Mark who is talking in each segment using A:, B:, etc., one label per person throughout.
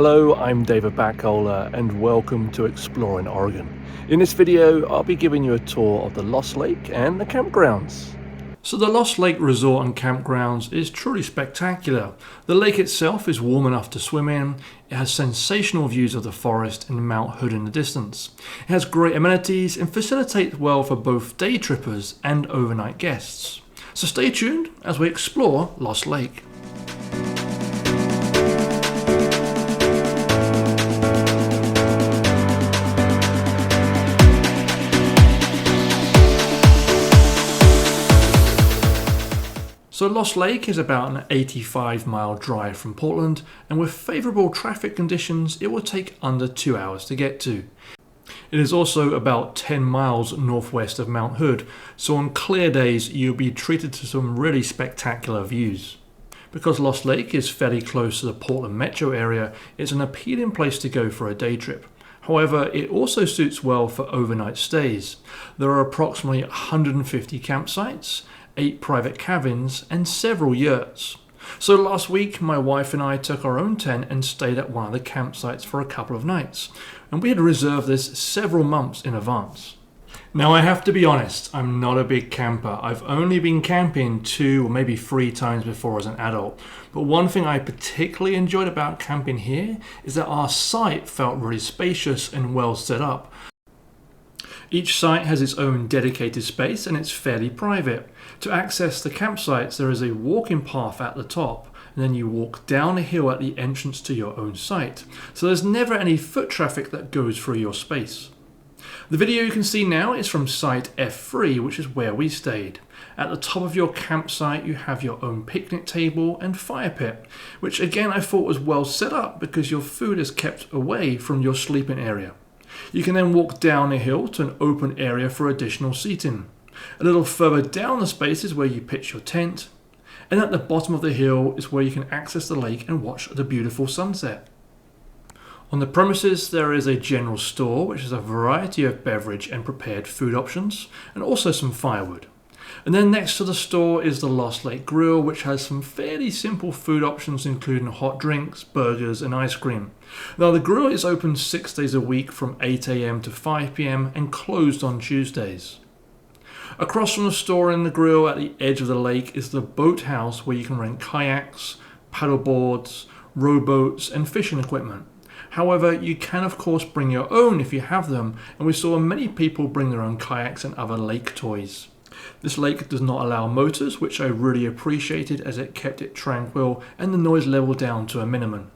A: Hello, I'm David Backola and welcome to Exploring Oregon. In this video, I'll be giving you a tour of the Lost Lake and the campgrounds. So the Lost Lake Resort and Campgrounds is truly spectacular. The lake itself is warm enough to swim in, it has sensational views of the forest and Mount Hood in the distance. It has great amenities and facilitates well for both day trippers and overnight guests. So stay tuned as we explore Lost Lake. So Lost Lake is about an 85-mile drive from Portland, and with favourable traffic conditions it will take under 2 hours to get to. It is also about 10 miles northwest of Mount Hood, so on clear days you'll be treated to some really spectacular views. Because Lost Lake is fairly close to the Portland metro area, it's an appealing place to go for a day trip. However, it also suits well for overnight stays. There are approximately 150 campsites, 8 private cabins and several yurts. So last week my wife and I took our own tent and stayed at one of the campsites for a couple of nights, and we had reserved this several months in advance. Now I have to be honest, I'm not a big camper. I've only been camping 2 or maybe 3 times before as an adult, but one thing I particularly enjoyed about camping here is that our site felt really spacious and well set up. Each site has its own dedicated space and it's fairly private. To access the campsites there is a walking path at the top, and then you walk down a hill at the entrance to your own site. So there's never any foot traffic that goes through your space. The video you can see now is from site F3, which is where we stayed. At the top of your campsite you have your own picnic table and fire pit, which again I thought was well set up because your food is kept away from your sleeping area. You can then walk down a hill to an open area for additional seating. A little further down the space is where you pitch your tent, and at the bottom of the hill is where you can access the lake and watch the beautiful sunset. On the premises there is a general store which has a variety of beverage and prepared food options, and also some firewood. And then next to the store is the Lost Lake Grill, which has some fairly simple food options including hot drinks, burgers and ice cream. Now the grill is open 6 days a week from 8 AM to 5 PM and closed on Tuesdays. Across from the store and the grill at the edge of the lake is the boathouse where you can rent kayaks, paddle boards, rowboats and fishing equipment. However, you can of course bring your own if you have them, and we saw many people bring their own kayaks and other lake toys. This lake does not allow motors, which I really appreciated as it kept it tranquil and the noise level down to a minimum.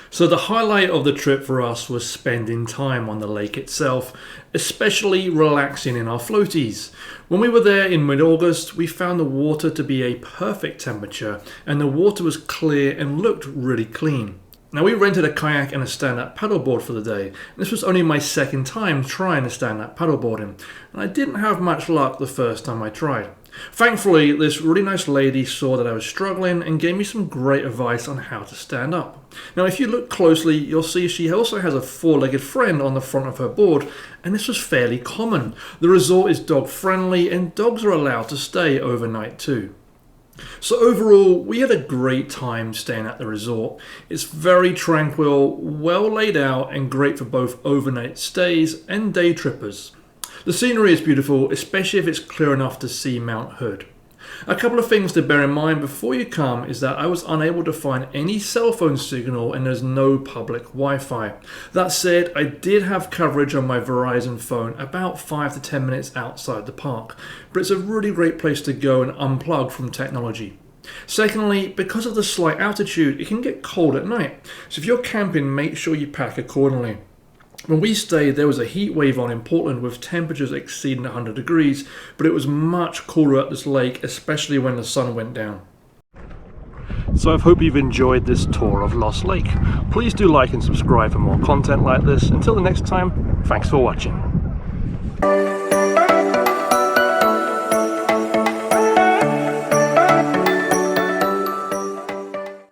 A: So the highlight of the trip for us was spending time on the lake itself, especially relaxing in our floaties. When we were there in mid-August, we found the water to be a perfect temperature and the water was clear and looked really clean. Now we rented a kayak and a stand-up paddleboard for the day. This was only my second time trying a stand-up paddleboarding, and I didn't have much luck the first time I tried. Thankfully, this really nice lady saw that I was struggling and gave me some great advice on how to stand up. Now if you look closely, you'll see she also has a 4-legged friend on the front of her board, and this was fairly common. The resort is dog friendly and dogs are allowed to stay overnight too. So overall, we had a great time staying at the resort. It's very tranquil, well laid out and great for both overnight stays and day trippers. The scenery is beautiful, especially if it's clear enough to see Mount Hood. A couple of things to bear in mind before you come is that I was unable to find any cell phone signal and there's no public Wi-Fi. That said, I did have coverage on my Verizon phone about 5 to 10 minutes outside the park, but it's a really great place to go and unplug from technology. Secondly, because of the slight altitude, it can get cold at night, so if you're camping, make sure you pack accordingly. When we stayed, there was a heat wave on in Portland with temperatures exceeding 100 degrees, but it was much cooler at this lake, especially when the sun went down. So I hope you've enjoyed this tour of Lost Lake. Please do like and subscribe for more content like this. Until the next time, thanks for watching.